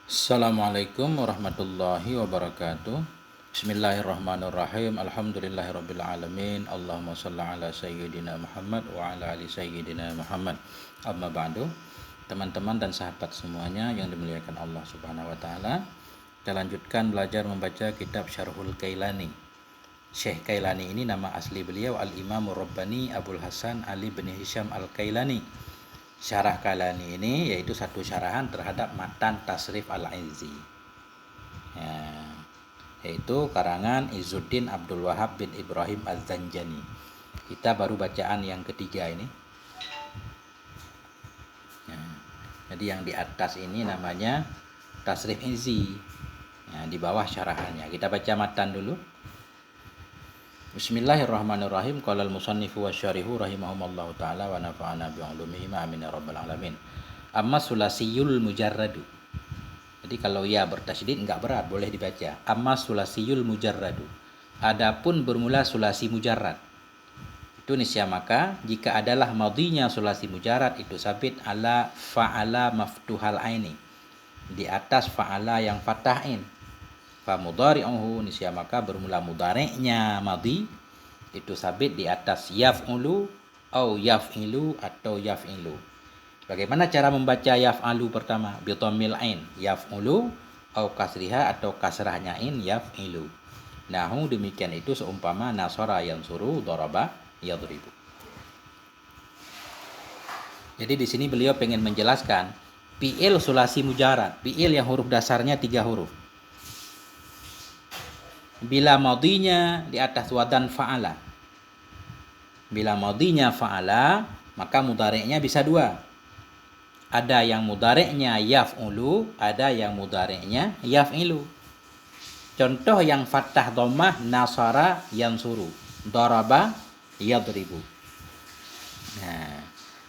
Assalamualaikum warahmatullahi wabarakatuh. Bismillahirrahmanirrahim. Alhamdulillahirabbil alamin. Allahumma shalli ala sayyidina Muhammad wa ala ali sayyidina Muhammad. Amma ba'du. Teman-teman dan sahabat semuanya yang dimuliakan Allah Subhanahu wa taala. Kita lanjutkan belajar membaca kitab Syarhul Kailani. Syekh Kailani ini nama asli beliau Al-Imamur Rabbani Abul Hasan Ali bin Hisham Al-Kailani. Syarah Kailani ini yaitu satu syarahan terhadap matan Tasrif Al-Izzi, ya, yaitu karangan Izzuddin Abdul Wahab bin Ibrahim Az-Zanjani. Kita baru bacaan yang ketiga ini, ya. Jadi yang di atas ini namanya Tasrif Izzi, ya, di bawah syarahannya. Kita baca matan dulu. Bismillahirrahmanirrahim. Qala al-musannifu wasyarihu rahimahumallahu taala wa nafa'ana bi 'ulumihim amin ya rabbal alamin. Amma sulasiyul mujarradu. Jadi kalau ya bertasydid enggak berat, boleh dibaca. Amma sulasiyul mujarradu. Adapun bermula sulasi mujarrad. Itu nisya maka jika adalah madhinya sulasi mujarrad itu sabit ala fa'ala maftuhal aini. Di atas fa'ala yang fatahin. Fa mudhari'uhu nisya maka bermula mudhari'nya madhi itu sabit di atas yaf'ulu atau yaf'ilu atau yaf'ilu. Bagaimana cara membaca yaf'alu pertama? Bi dhammil ain yaf'ulu atau kasriha atau kasrahnya in yaf'ilu. Nahu demikian itu seumpama nasara yansuru daraba yadribu. Jadi di sini beliau pengen menjelaskan fi'il sulasi mujarrad, fi'il yang huruf dasarnya 3 huruf. Bila madhinya di atas wadan fa'ala. Bila madhinya fa'ala, maka mudhari'nya bisa 2. Ada yang mudhari'nya yaf'ulu, ada yang mudhari'nya yaf'ilu. Contoh yang fathah dhammah nasara yansuru, daraba yadribu. Nah,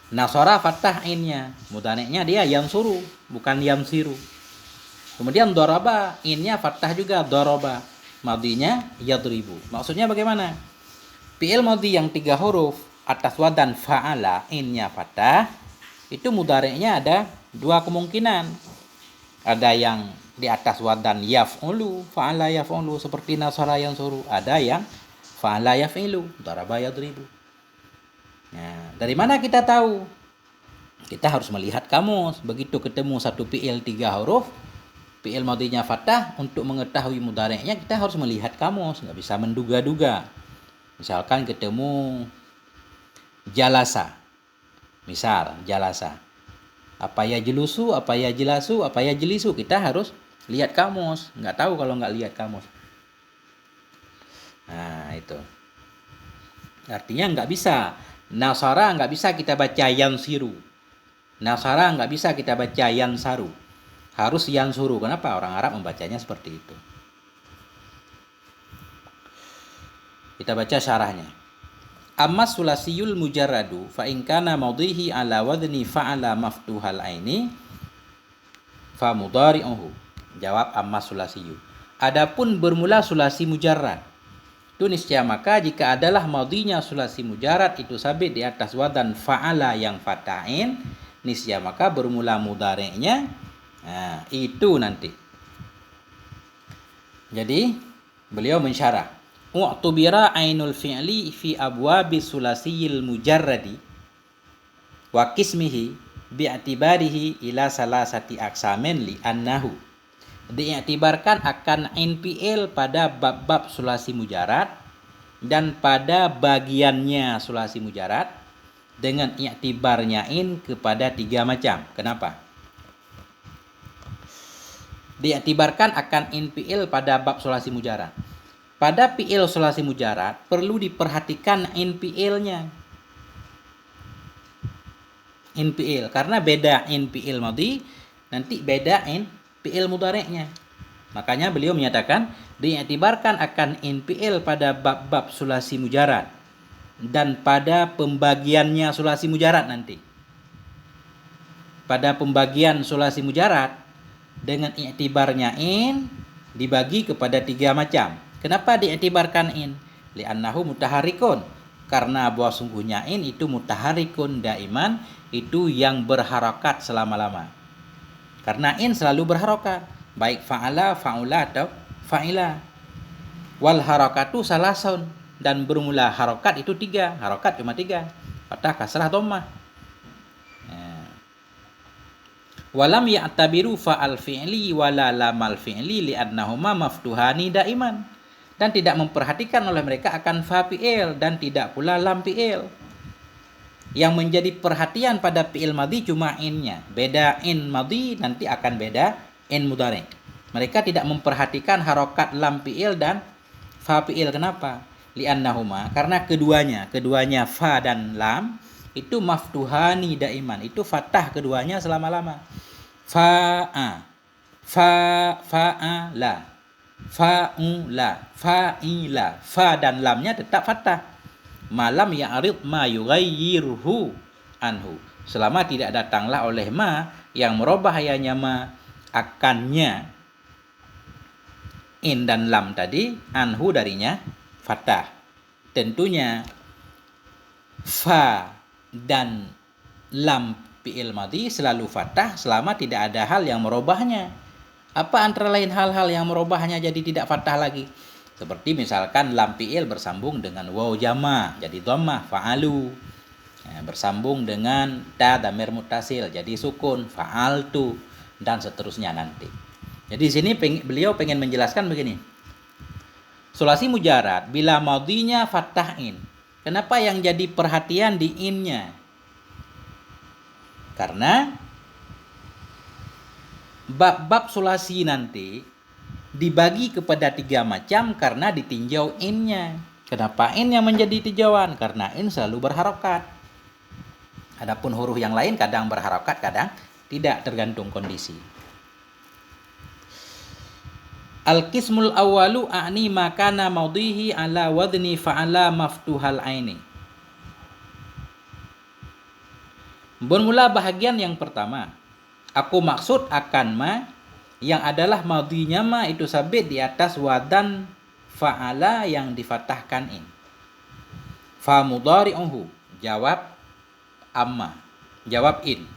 nasara fathah innya, mudhari'nya dia yansuru, bukan yamsiru. Kemudian daraba innya fathah juga daraba. Madhinya yadribu. Maksudnya bagaimana? Fi'il madhi yang 3 huruf atas wadan fa'ala innya fathah, itu mudhari'nya ada 2 kemungkinan. Ada yang di atas wadan yaf'ulu, fa'ala yaf'ulu seperti nasara yansuru. Ada yang fa'ala yaf'ilu, daraba yadribu. Nah, dari mana kita tahu? Kita harus melihat kamus. Begitu ketemu satu fi'il 3 huruf, fi'il madhinya fathah, untuk mengetahui mudhari'nya kita harus melihat kamus, nggak bisa menduga-duga. Misalkan ketemu jalasa. Misal jalasa. Apa ya jelusu, apa ya jelasu, apa ya jelisu, kita harus lihat kamus. Nggak tahu kalau nggak lihat kamus. Nah, itu. Artinya nggak bisa. Nasara nggak bisa kita baca yansiru. Nasara nggak bisa kita baca yansaru. Harus yansuru. Kenapa? Orang Arab membacanya seperti itu. Kita baca syarahnya. Amma sulasiyul mujarradu fa in kana madhihi ala wadni fa'ala maftuhal aini fa mudhari'uhu. Jawab amma sulasiyu. Adapun bermula sulasi mujarrad, itu niscaya maka jika adalah madhinya sulasi mujarrad itu sabit di atas wadan fa'ala yang fatahin, niscaya maka bermula mudhari'nya. Nah, itu nanti. Jadi beliau mensyarah u'tubira ainul fi'li fi abwabi sulasiyil mujarradi wa qismihi bi'atibarihi ila salasati aqsamin li annahu. Diiktibarkan akan ain fi'il pada bab-bab sulasi mujarrad dan pada bagiannya sulasi mujarrad dengan iktibarnya in kepada 3 macam. Kenapa? Diiktibarkan akan in fi'il pada bab sulasi mujarrad. Pada fi'il sulasi mujarrad perlu diperhatikan in fi'ilnya. In fi'il, karena beda in fi'il madhi, nanti beda in fi'il mudhari'nya. Makanya beliau menyatakan diiktibarkan akan in fi'il pada bab-bab sulasi mujarrad dan pada pembagiannya sulasi mujarrad nanti. Pada pembagian sulasi mujarrad dengan iktibarnya in dibagi kepada 3 macam. Kenapa diiktibarkan in? Li'annahu mutaharikun. Karena bahwa sungguhnya in itu mutaharikun daiman, itu yang berharakat selama-lama. Karena in selalu berharokat, baik fa'ala, fa'ula atau fa'ila. Wal harakatu salasun, dan bermula harokat itu 3. Harokat cuma 3. Fathah, kasrah, dhammah. Walam ya'tabiru fa'al fi'li wala lamal fi'li li'annahuma maftuhani daiman. Dan tidak memperhatikan oleh mereka akan fa fi'il dan tidak pula lam fi'il. Yang menjadi perhatian pada fi'il madhi cuma innya. Beda in madhi, nanti akan beda in mudhari. Mereka tidak memperhatikan harokat lam fi'il dan fa fi'il. Kenapa? Li'annahuma, karena keduanya fa dan lam itu maftuhani daiman, itu fathah keduanya selama-lama. Fa'a, fa'ala, fa'ula, fa'ila, fa dan lamnya tetap fathah. Malam ya'rid ma yughayyirhu anhu, selama tidak datanglah oleh ma yang merubah hayanya ma akannya in dan lam tadi, anhu darinya fathah. Tentunya fa dan lam fi'il madhi selalu fathah selama tidak ada hal yang merubahnya. Apa antara lain hal-hal yang merubahnya jadi tidak fathah lagi? Seperti misalkan lam fi'il bersambung dengan waw jama jadi dhammah, fa'alu. Bersambung dengan ta dhamir muttasil jadi sukun, fa'altu, dan seterusnya nanti. Jadi di sini beliau pengen menjelaskan begini. Sulasi mujarad bila madhinya fathah in. Kenapa yang jadi perhatian di innya? Karena bab-bab sulasi nanti dibagi kepada 3 macam karena ditinjau innya. Kenapa in yang menjadi tinjauan? Karena in selalu berharokat. Adapun huruf yang lain kadang berharokat, kadang tidak, tergantung kondisi. Al-qismul awwalu a'ni makana maudhihi ala wadni fa'ala maftuhal aini. Bermula bahagian yang pertama, aku maksud akan ma yang adalah madhinya ma itu sabit di atas wadan fa'ala yang difatahkan in. Fa mudhari'uhu, jawab amma, jawab in.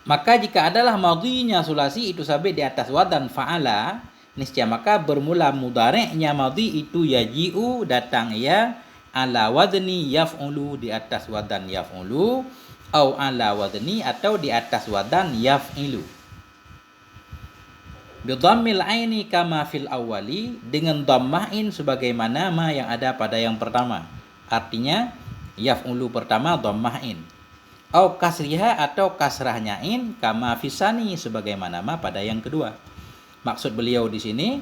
Maka jika adalah madhinya sulasi itu sabit di atas wadan fa'ala, niscaya maka bermula mudhari'nya madhi itu yaji'u, datang ya, ala wadni yaf'ulu, di atas wadan yaf'ulu, au ala wadni, atau di atas wadan yaf'ilu. Bidhammil aini kama fil awwali, dengan dhammah in sebagaimana ma yang ada pada yang pertama. Artinya yaf'ulu pertama dhammah in. Au kasriha, atau kasrahnya in, kama fisani sebagaimana ma pada yang kedua. Maksud beliau di sini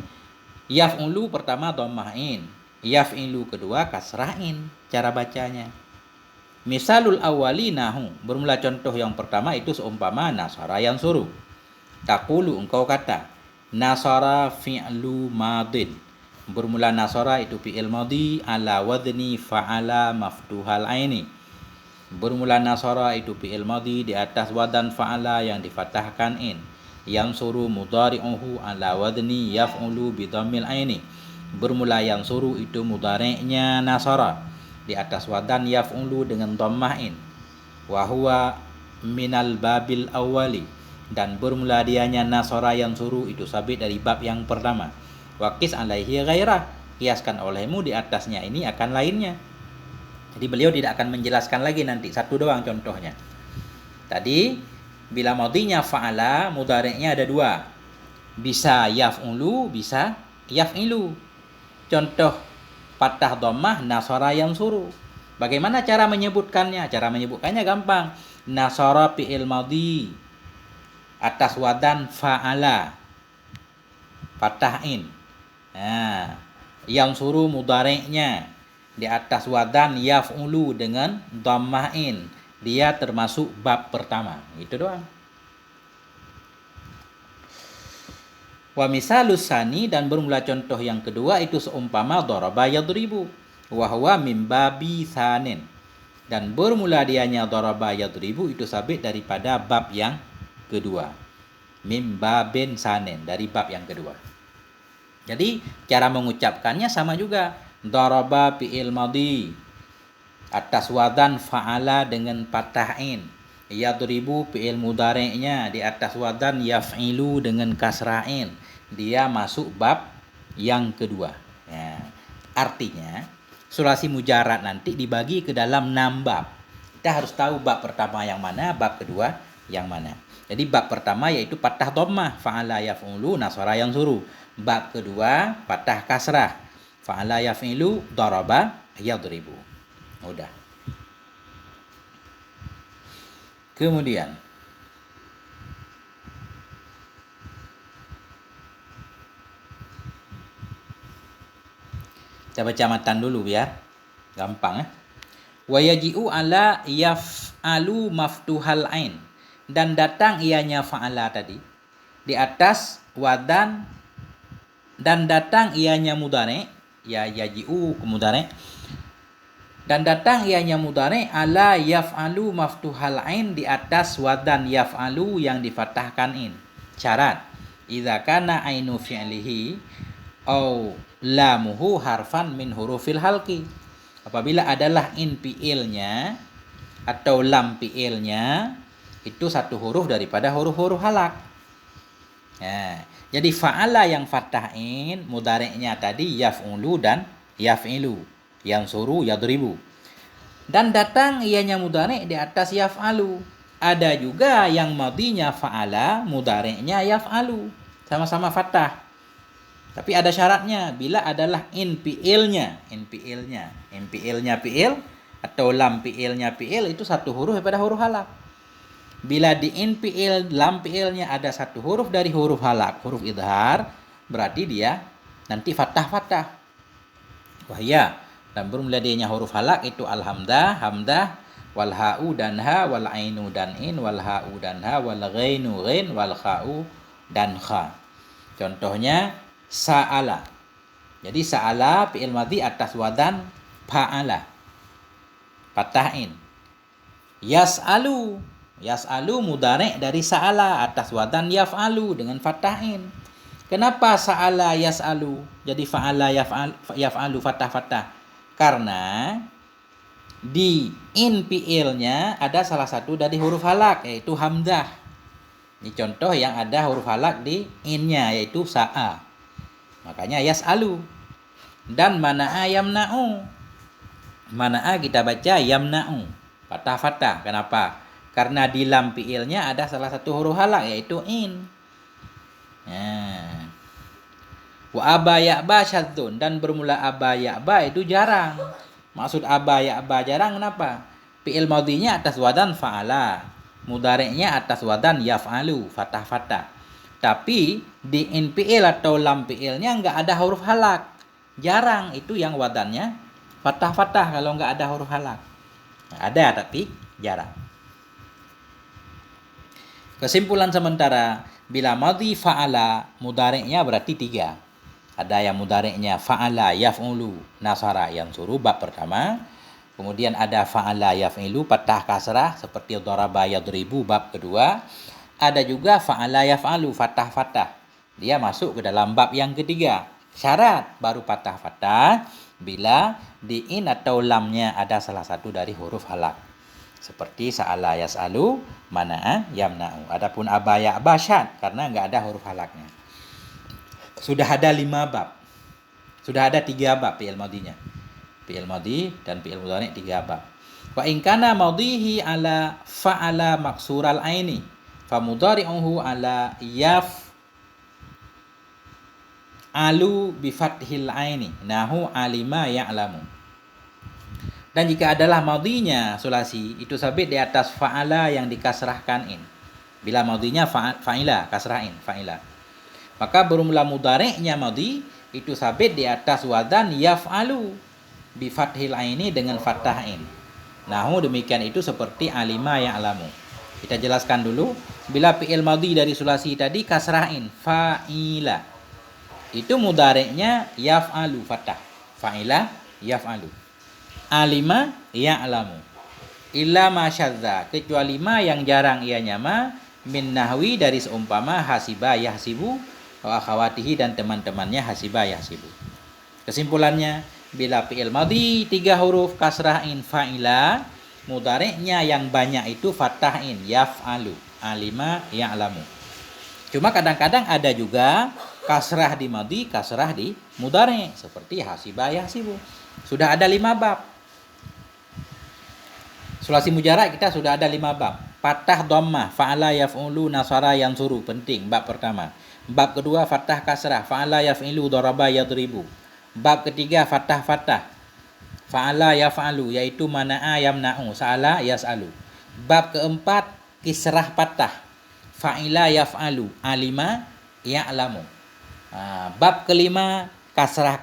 yaf'ulu pertama dhammah in, yaf'ilu kedua kasrah in cara bacanya. Misalul awwali nahu, bermula contoh yang pertama itu seumpama nasara yang suruh. Taqulu, engkau kata, nasara fi'lu madin. Bermula nasara itu fi'il madhi ala wadni fa'ala maftuhal aini. Bermula nasara itu fi'il madhi di atas wadan fa'ala yang difatahkan in. Yansuru mudhari'uhu ala wadni yaf'ulu bidhammil aini. Bermula yansuru itu mudhari'nya nasara di atas wadan yaf'ulu dengan dhammah in. Wa huwa minal babil awwali, dan bermula dianya nasara yansuru itu sabit dari bab yang pertama. Waqis alaihi ghairah, kiaskan olehmu di atasnya ini akan lainnya. Jadi beliau tidak akan menjelaskan lagi nanti, satu doang contohnya. Tadi bila madhinya fa'ala, mudhari'nya ada 2. Bisa yaf'ulu, bisa yaf'ilu. Contoh fathah dhammah nasara yansuru. Bagaimana cara menyebutkannya? Cara menyebutkannya gampang. Nasara fi'il madhi atas wadan fa'ala, fathah in. Nah, yansuru mudhari'nya di atas wadan yaf'ulu dengan dhammah in. Dia termasuk bab pertama. Itu doang. Wa misalus sani, dan bermula contoh yang kedua itu seumpama daraba yadribu, wa huwa mim babi sanin. Dan bermula dianya daraba yadribu itu sabit daripada bab yang kedua. Mim babin sanin, dari bab yang kedua. Jadi cara mengucapkannya sama juga. Daraba fi'il madhi atas wadan fa'ala dengan fathah in. Yadribu fi'il mudhari'nya di atas wadan yaf'ilu dengan kasrain. Dia masuk bab yang kedua. Ya. Artinya sulasi mujarad nanti dibagi ke dalam 6 bab. Kita harus tahu bab pertama yang mana, bab kedua yang mana. Jadi bab pertama yaitu patah dhammah, fa'ala yaf'ulu nasara yansuru. Bab kedua patah kasrah, fa'ala yaf'ilu daraba yadribu. Udah. Kemudian kita baca matan dulu biar gampang. Wa yaji'u ala yaf'alu maftuhal ain. Dan datang ianya fa'ala tadi di atas wadan, dan datang ianya mudhari, ya yaji'u mudhari, dan datang ianya mudhari ala yaf'alu maftuhal ain di atas wadan yaf'alu yang difathahkan in. Syarat idza kana ainu fi'lihi au lamuhu harfan min hurufil halqi. Apabila adalah in fi'ilnya atau lam fi'ilnya itu satu huruf daripada huruf-huruf halak. Ya, jadi fa'ala yang fathahin mudhari'nya tadi yaf'ulu dan yaf'ilu, yansuru yadribu. Dan datang ianya mudhari' di atas yaf'alu. Ada juga yang madinya fa'ala, mudhari'nya yaf'alu, sama-sama fathah. Tapi ada syaratnya, bila adalah in fi'ilnya fi'il atau lam fi'ilnya fi'il itu satu huruf daripada huruf halak. Bila di in fi'il lam fi'ilnya ada satu huruf dari huruf halak, huruf idhar, berarti dia nanti fathah. Wahya, dan belum ladainya huruf halak itu alhamdah, hamdah, wal ha'u dan ha, wal ainu dan in, wal ha'u dan ha, wal ghainu ghain, wal kha'u dan kha. Contohnya sa'ala. Jadi sa'ala fi'il madhi atas wadan fa'ala, fatahin. Yas'alu mudhari' dari sa'ala atas wadan yaf'alu dengan fatahin. Kenapa sa'ala yas'alu jadi fa'ala yaf'alu fatah? Karena di in fi'ilnya ada salah satu dari huruf halak yaitu hamzah. Ini contoh yang ada huruf halak di innya yaitu sa'a. Makanya yas'alu. Dan mana'a yamna'u. Mana'a kita baca yamna'u, fatah. Kenapa? Karena di lam fi'ilnya ada salah satu huruf halak yaitu in. Wa aba ya'ba syadzun, dan bermula aba ya'ba itu jarang. Maksud aba ya'ba jarang kenapa? Fi'il madhinya atas wadan fa'ala, mudhari'nya atas wadan yaf'alu, fatah. Tapi di in fi'il atau lam fi'ilnya enggak ada huruf halak. Jarang itu yang wadannya fatah kalau enggak ada huruf halak. Ada tapi jarang. Kesimpulan sementara, bila madhi fa'ala mudhari'nya berarti 3. Ada yang mudhari'nya fa'ala yaf'ulu nasara yansuru bab pertama. Kemudian ada fa'ala yaf'ilu patah kasrah seperti daraba yadribu bab kedua. Ada juga fa'ala yaf'alu fatah. Dia masuk ke dalam bab yang ketiga. Syarat baru patah bila di in atau lamnya ada salah satu dari huruf halak. Seperti sa'ala yas'alu, mana'a yamna'u. Adapun aba ya'ba syad karena enggak ada huruf halaknya. Sudah ada 5 bab. Sudah ada 3 bab fi'il madhinya. Fi'il madhi dan fi'il mudhari' 3 bab. Wa in kana madhihi ala fa'ala maksural aini fa mudhari'uhu ala yaf alu bi fathil aini nahu alima ya'lamu. Dan jika adalah madhinya sulasi itu sabit di atas fa'ala yang dikasrahkan in. Bila madhinya fa'ila kasrahin fa'ila, maka bermula mudhari'nya madhi itu sabit di atas wadan yaf'alu bi fathil aini dengan fathah in. Nahu demikian itu seperti alima ya'lamu. Kita jelaskan dulu, bila fi'il madhi dari sulasi tadi kasrah in fa'ila, itu mudhari'nya yaf'alu fathah. Fa'ila yaf'alu. Alima ya'lamu. Illa ma syadza, kecuali ma yang jarang ianya ma min nahwi dari seumpama hasiba yahsibu wa akhawatihi dan teman-temannya hasiba yahsibu. Kesimpulannya, bila fi'il madhi 3 huruf kasrah in fa'ila Mudhari'nya yang banyak itu fatahin, yaf'alu, alima, ya'lamu. Cuma kadang-kadang ada juga kasrah di madhi, kasrah di mudhari', seperti hasiba, yahsibu. Sudah ada 5 bab. Sulasi mujarab kita sudah ada 5 bab. Fathah dhammah, fa'ala yaf'ulu, nasara yansuru, penting bab pertama. Bab kedua fathah kasrah, fa'ala yaf'ilu, daraba yadribu. Bab ketiga fathah, fa'ala yaf'alu, yaitu mana'a yamna'u, sa'ala yas'alu. Bab keempat kisrah patah, fa'ila yaf'alu, alima ya'lamu. Bab kelima kasrah,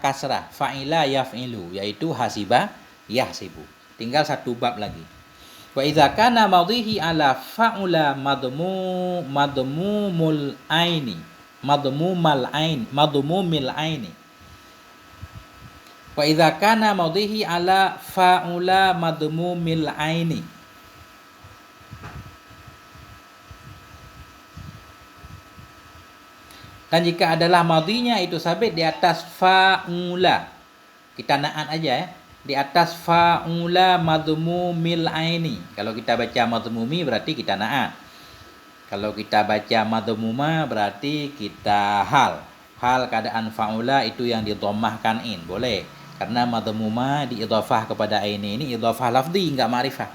fa'ila yaf'ilu, yaitu hasiba yahsibu. Tinggal 1 bab lagi. Wa idza kana madhihi ala fa'ula madmumul aini. Wa idza kana madhihi ala fa'ula madmumil aini. Dan jika adalah madhinya itu sabit di atas fa'ula. Kita naat aja ya. Di atas fa'ula madmumil aini. Kalau kita baca madmumi berarti kita naat. Kalau kita baca madmuma berarti kita hal. Hal keadaan fa'ula itu yang didhammahkan in. Boleh. Karena madmuma diidhafah kepada aini ini idhafah lafzi, enggak ma'rifah.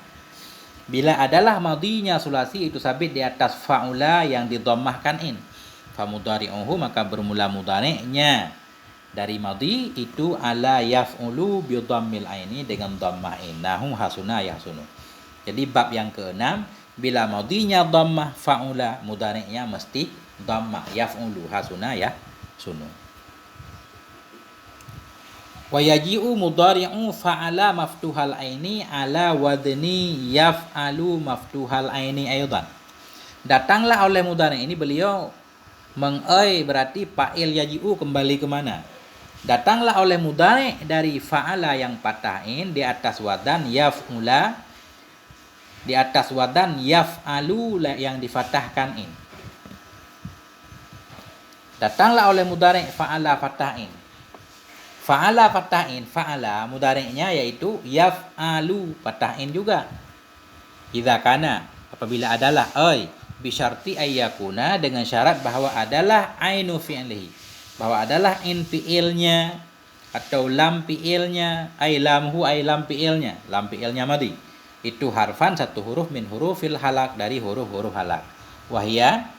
Bila adalah madhinya sulasi itu sabit di atas fa'ula yang didhammahkan in. Famudhari'uhu, maka bermula mudhari'nya dari madhi itu ala yaf'ulu bi dhammil aini, dengan dhammah in. Nahu hasuna yahsunu. Jadi bab yang ke-6, bila madhinya dhammah fa'ula, mudhari'nya mesti dhammah, yaf'ulu, hasuna yahsunu. Wa yaji'u mudhari'u fa'ala maftuhal aini ala wadni yaf'alu maftuhal aini aidan. Datanglah oleh mudhari' ini beliau mengai berarti fa'il yaji'u kembali ke mana? Datanglah oleh mudhari' dari fa'ala yang patahin di atas wadan yaf'ula, di atas wadan yaf'alu yang difatahkan in. Datanglah oleh mudhari' fa'ala fatahin. Fa'ala fatahin, fa'ala mudhari'nya yaitu yaf'alu, fatahin juga. Idza kana, apabila adalah bisyarti ayyakuna, dengan syarat bahwa adalah ainu fi'lihi, bahwa adalah in fi'ilnya atau lam fi'ilnya, lamhu lam fi'ilnya, lam fi'ilnya madhi, itu harfan 1 huruf min hurufil halak, dari huruf-huruf halak. Wahia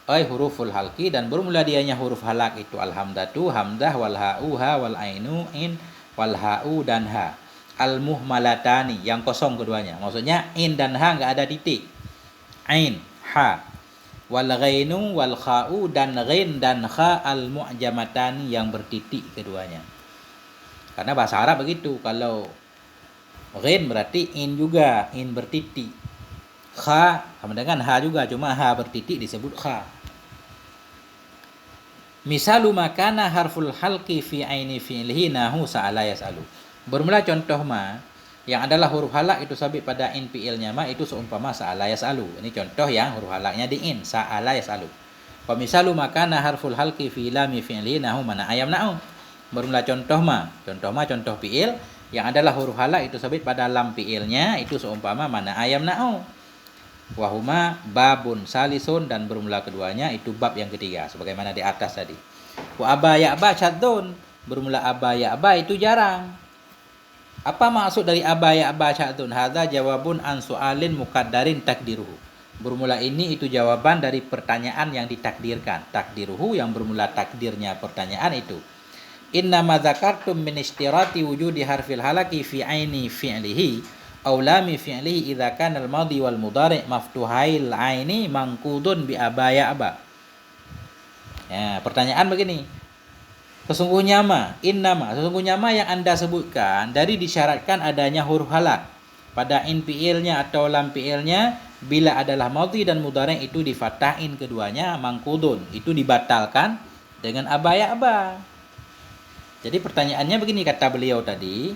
huruful halki, dan bermula dianya huruf halak itu alhamdatu, hamdah, wal ha'u, ha, wal ainu, in, wal ha'u dan ha. Al muhmalatani, yang kosong keduanya. Maksudnya in dan ha enggak ada titik. Ain, ha, wal ghainu wal kha'u, dan ghain dan kha al mu'jamatani, yang bertitik keduanya. Karena bahasa Arab begitu, kalau ghain berarti in juga, in bertitik. Kha sama dengan ha juga, cuma ha bertitik disebut kha. Misalu makana harful halqi fi aini fi'lihi nahu sa'ala yas'alu. Bermula contoh ma yang adalah huruf halak itu sabit pada in fi'ilnya ma, itu seumpama sa'ala yas'alu. Ini contoh yang huruf halaknya di in, sa'ala yas'alu. Wa misalu makana harful halqi fi lami fi'lihi nahu mana ayam na'u. Bermula contoh ma contoh fi'il yang adalah huruf halak itu sabit pada lam fi'ilnya, itu seumpama mana ayam na'u. Wahuma babun salisun, dan bermula keduanya itu bab yang ketiga sebagaimana di atas tadi. Wa aba ya'ba syadzun, bermula aba ya'ba itu jarang. Apa maksud dari aba ya'ba syadzun? Hadza jawabun an su'alin muqaddarin takdiruhu. Bermula ini itu jawaban dari pertanyaan yang ditakdirkan. Takdiruhu, yang bermula takdirnya pertanyaan itu. Inna ma dzakartum min istirati wujudi harfil halaki fi aini fi'lihi aw lami fi'lihi idza kana al-madhi wal mudhari' maftuhail aini mangkudun bi aba ya'ba. Ya, pertanyaan begini. Sesungguhnya yang Anda sebutkan dari disyaratkan adanya huruf halak pada in fi'ilnya atau lam fi'ilnya, bila adalah madhi dan mudhari' itu difathahin keduanya, mangkudun, itu dibatalkan dengan aba ya'ba. Jadi pertanyaannya begini, kata beliau tadi,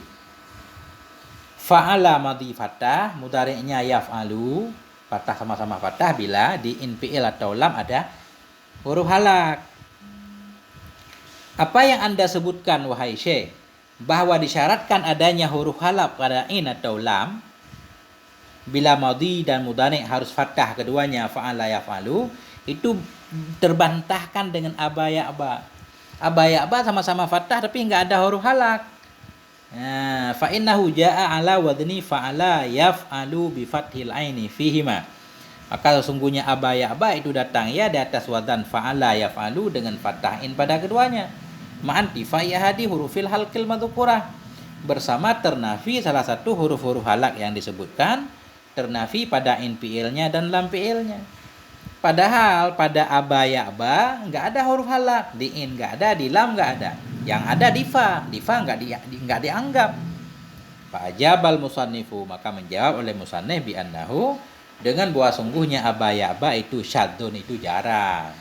fa'ala madhi fathah, mudhari'nya yaf'alu, fathah sama-sama fathah bila di in fi'il atau lam ada huruf halak. Apa yang Anda sebutkan wahai Syekh, bahwa disyaratkan adanya huruf halak pada in atau lam, bila madhi dan mudhari' harus fathah keduanya, fa'ala yaf'alu, itu terbantahkan dengan aba ya'ba. Aba ya'ba sama-sama fathah tapi enggak ada huruf halak. Nah, fa innahu jaa'a ala wadni fa'ala yaf'alu bi fathil aini fihima. Maka sesungguhnya aba ya'ba itu datang ya di atas wadan fa'ala yaf'alu dengan fathahin pada keduanya. Ma'anti fa'iyahadi hurufil halqil madzukurah. Bersama ternafi salah satu huruf-huruf halak yang disebutkan, ternafi pada in fi'ilnya dan lam fi'ilnya. Padahal pada aba ya'ba enggak ada huruf halak, di in enggak ada, di lam enggak ada. Yang ada di fa enggak dianggap. Fa ajabal musannifu, maka menjawab oleh musannif bi annahu dengan bahwa sungguhnya aba ya'ba itu syadzun, itu jarang.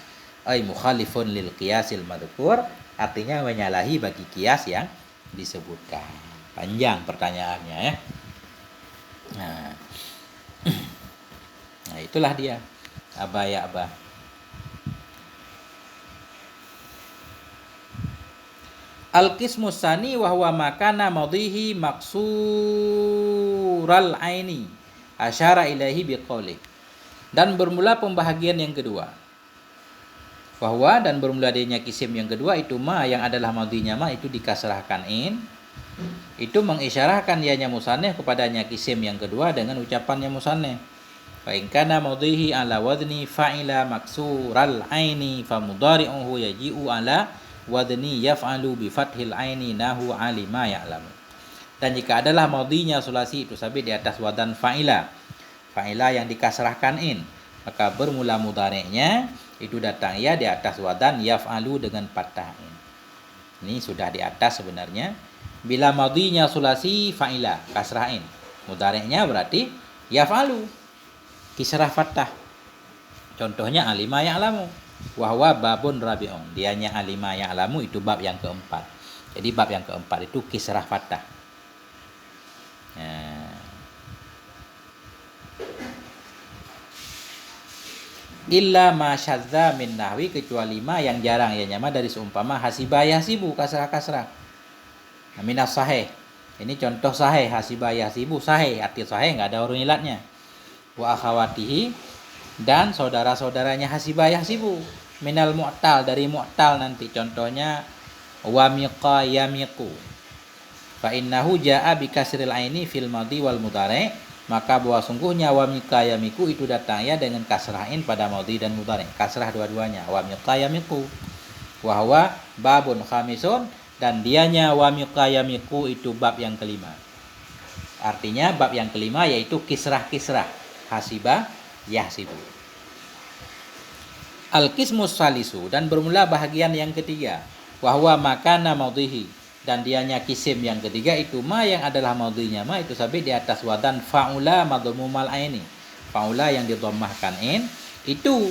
Ai mukhalifun lil qiyasil madzukur, artinya menyalahi bagi kias yang disebutkan. Panjang pertanyaannya ya. Nah, itulah dia aba ya'ba. Al-qismu tsani wa huwa makana madhihi maksural aini asyara ilaihi biqauli. Dan bermula pembahagian yang kedua. Bahwa dan bermula adanya kisim yang kedua itu ma yang adalah madhinya ma itu dikasrahkan in. Itu mengisyarahkan dianya musannif kepadanya kisim yang kedua dengan ucapannya musannif. Fa in kana madhihi ala wadni fa'ila maksural aini fa mudhari'uhu yaji'u ala wadni yaf'alu bi fathil aini nahu alima ya'lamu. Dan jika adalah madhinya sulasi itu sabit di atas wadan fa'ila yang dikasrahkan in, maka bermula mudhari'nya itu datang ya di atas wadan yaf'alu dengan fathah in. Ini sudah di atas sebenarnya. Bila madhinya sulasi fa'ila kasrah in, mudhari'nya berarti yaf'alu kisrah fathah. Contohnya alima ya'lamu. Wahwa babun rabi'un, dianya alima ya'lamu itu bab yang keempat. Jadi bab yang keempat itu kisrah fathah. Illa ma syadza min nahwi, kecuali ma yang jarang ya nyama dari seumpama hasiba yahsibu kasrah. Minas sahih. Ini contoh sahih, hasiba yahsibu sahih, arti sahih enggak ada huruf ilatnya. Wa akhawatihi, dan saudara-saudaranya hasiba yahsibu minal mu'tal, dari mu'tal nanti contohnya wa miqa yamiqu. Fa innahu jaa bi kasril aini fil madhi wal mudhari', maka bahwa sungguhnya wa miqa yamiqu itu datang ya dengan kasrahin pada madhi dan mudhari', kasrah dua-duanya wa miqa yamiqu. Wa huwa babun khamisun, dan dianya wa miqa yamiqu itu bab yang kelima. Artinya bab yang kelima yaitu kisrah hasiba yahsibu. Al-qismus salisu, dan bermula bahagian yang ketiga. Wahwa makana madhihi, dan dianya kisim yang ketiga itu ma yang adalah madhinya ma itu sabit di atas wadan fa'ula madhmumal aini. Fa'ula yang didhammahkan in itu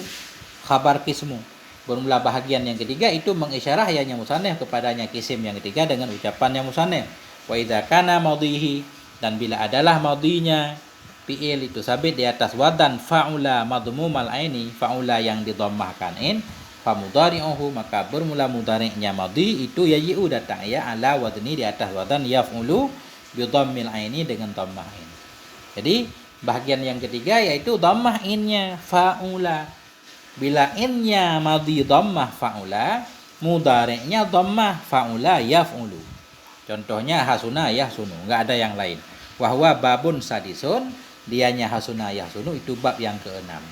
khabar kismu. Bermula bahagian yang ketiga itu mengisyarah yanya musannif kepadanya kisim yang ketiga dengan ucapannya musannif. Wa idza kana madhihi, dan bila adalah madhinya fi'il itu sabit di atas wadan fa'ula madhmumal aini, fa'ula yang didhammahkan in, fa mudhari'uhu, maka bermula mudhari'nya madhi itu yaji'u datang ya ala wadni di atas wadan yaf'ulu bi dhammil aini dengan dhammah in. Jadi bahagian yang ketiga yaitu dhammah innya fa'ula. Bila innya madhi dhammah fa'ula, mudhari'nya dhammah fa'ula yaf'ulu. Contohnya hasuna yahsunu, enggak ada yang lain. Wa huwa babun sadisun, dianya hasuna yahsunu itu bab yang keenam.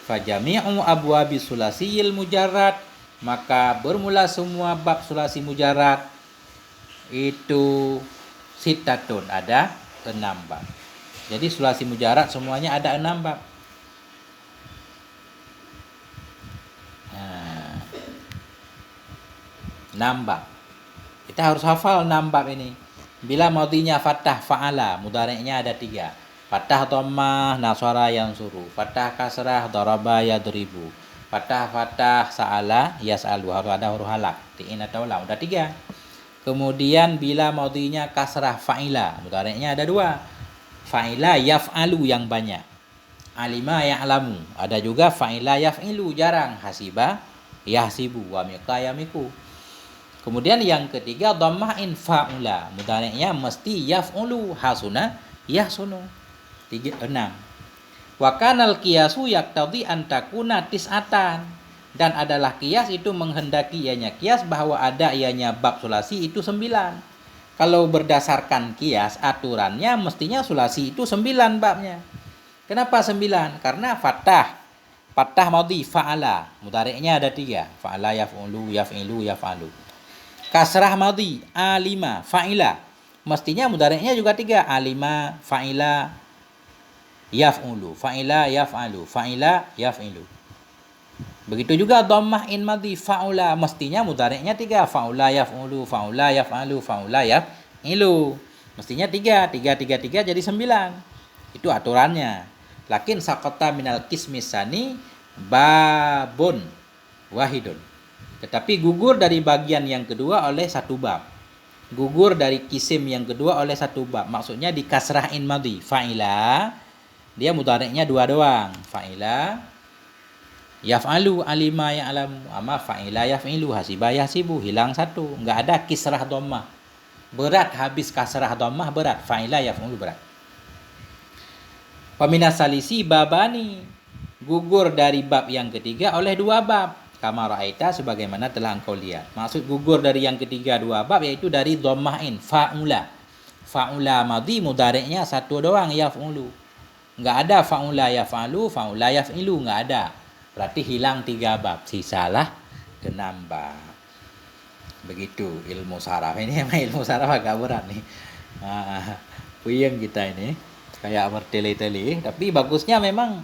Fa jami'u abwabi sulasiyil mujarrad, maka bermula semua bab sulasi mujarrad itu sitatun, ada 6 bab. Jadi sulasi mujarrad semuanya ada 6 bab. 6 bab. Kita harus hafal 6 bab ini. Bila madhinya fathah fa'ala, mudhari'nya ada 3. Fathah dhammah nasara yansuru, fathah kasrah daraba yadribu, fathah sa'ala yas'alu, harus ada huruf halak, ti'in atau lam, udah 3. Kemudian bila madhinya kasrah fa'ila, mudhari'nya ada 2. Fa'ila yaf'alu yang banyak, alima ya'lamu, ada juga fa'ila yaf'ilu jarang, hasiba yahsibu, wa miqa yamiku. Kemudian yang ketiga dhammah in fa'ula, mudhari'nya mesti yaf'ulu, hasuna yahsunu. 6. Wa kanal qiyasu yaqtadi an takuna tis'atan, dan adalah kias itu menghendaki ianya kias bahwa ada ianya bab sulasi itu 9. Kalau berdasarkan kias aturannya mestinya sulasi itu 9 babnya. Kenapa 9? Karena fathah madhi fa'ala, mudhari'nya ada 3. Fa'ala yaf'ulu, yaf'ilu, yaf'alu. Kasrah madhi alima, fa'ila, mestinya mudhari'nya juga 3. Alima, fa'ila, yaf'ulu, fa'ila, yaf'alu, fa'ila, yaf'ilu. Begitu juga dhammah in madhi fa'ula, mestinya mudhari'nya 3. Fa'ula yaf'ulu, fa'ula yaf'alu, fa'ula yaf'ilu. Mestinya 3 jadi 9. Itu aturannya. Lakin saqata minal qismis sani babun wahidun. Tetapi gugur dari bagian yang kedua oleh satu bab. Gugur dari kisim yang kedua oleh satu bab. Maksudnya di kasrah in madhi fa'ila, dia mudhari'nya 2 doang. Fa'ila yaf'alu, alima ya'lamu, ama fa'ila yaf'ilu, hasiba yahsibu, hilang 1. Enggak ada kisrah dhammah. Berat habis kasrah dhammah, berat. Fa'ila yaf'alu, berat. Wa minas salisi babani, gugur dari bab yang ketiga oleh 2 bab. Kama ra'aita, sebagaimana telah engkau lihat. Maksud gugur dari yang ketiga 2 bab yaitu dari dhammain fa'ula. Fa'ula madhi mudhari'nya 1 doang, yaf'ulu. Enggak ada fa'ula yaf'alu, fa'ula yaf'ilu, enggak ada. Berarti hilang 3 bab, sisalah 6 bab. Begitu ilmu saraf. Ini emang ilmu saraf agak berat nih. Puyeng kita ini, kayak bertele-tele. Tapi bagusnya memang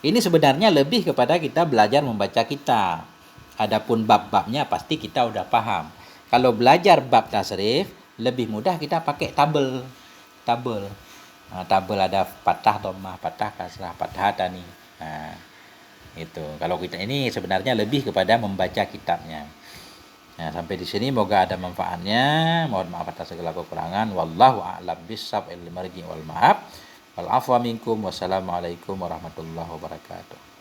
ini sebenarnya lebih kepada kita belajar membaca kitab. Adapun bab-babnya pasti kita udah paham. Kalau belajar bab tasrif, lebih mudah kita pakai tabel. Tabel ada fathah, dhammah, fathah, kasrah, fathah, tani. Itu. Kalau kita ini sebenarnya lebih kepada membaca kitabnya. Nah, sampai di sini moga ada manfaatnya. Mohon maaf atas segala kekurangan. Wallahu a'lam bishawab, ilmu marji wal ma'ab. Wal afwa minkum. Wassalamualaikum warahmatullahi wabarakatuh.